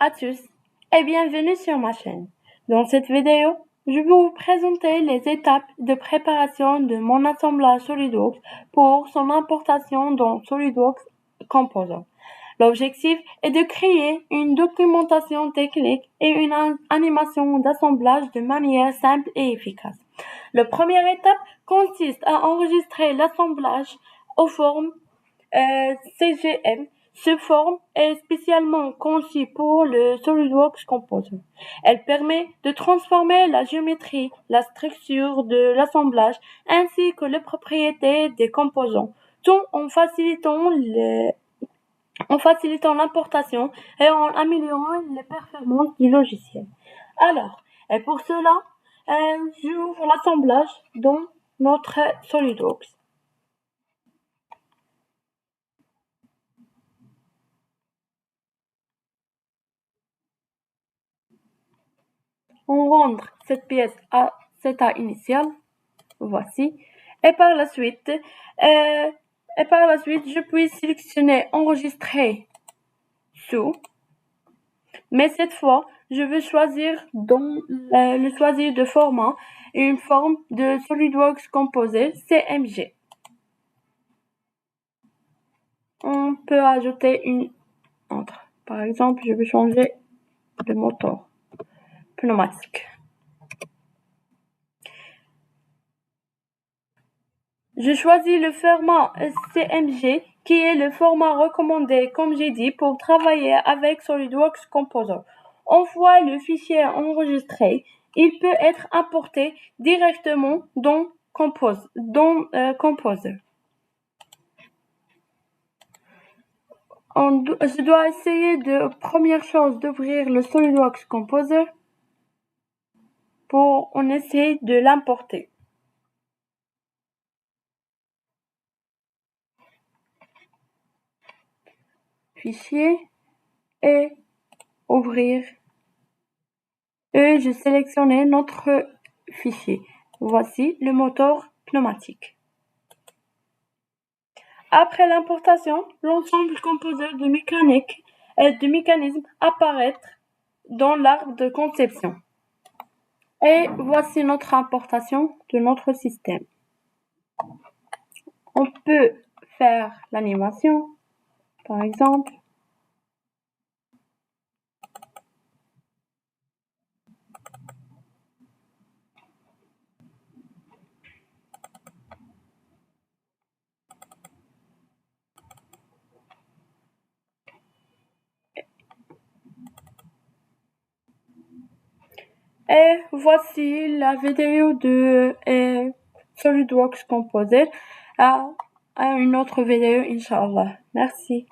à tous et bienvenue sur ma chaîne. Dans cette vidéo, je vais vous présenter les étapes de préparation de mon assemblage SolidWorks pour son importation dans SolidWorks Composer. L'objectif est de créer une documentation technique et une animation d'assemblage de manière simple et efficace. La première étape consiste à enregistrer l'assemblage aux formes CGM. Cette forme est spécialement conçue pour le SolidWorks Composer. Elle permet de transformer la géométrie, la structure de l'assemblage ainsi que les propriétés des composants, tout en facilitant l'importation et en améliorant les performances du logiciel. Alors, et pour cela, j'ouvre l'assemblage dans notre SolidWorks. On rendre cette pièce à cet état initial, voici, et par la suite, je puis sélectionner enregistrer sous, mais cette fois, je veux choisir choisir de format une forme de SolidWorks Composer CMG. On peut ajouter une autre. Par exemple, je veux changer de moteur pneumatique. Je choisis le format CMG qui est le format recommandé, comme j'ai dit, pour travailler avec SolidWorks Composer. On voit le fichier enregistré. Il peut être importé directement dans Composer. Je dois essayer première chose d'ouvrir le SolidWorks Composer pour on essaie de l'importer. Fichier et ouvrir. Et je sélectionne notre fichier. Voici le moteur pneumatique. Après l'importation, l'ensemble composé de mécanique et de mécanismes apparaît dans l'arbre de conception. Et voici notre importation de notre système. On peut faire l'animation, par exemple. Et voici la vidéo de SolidWorks Composer à une autre vidéo, Inch'Allah. Merci.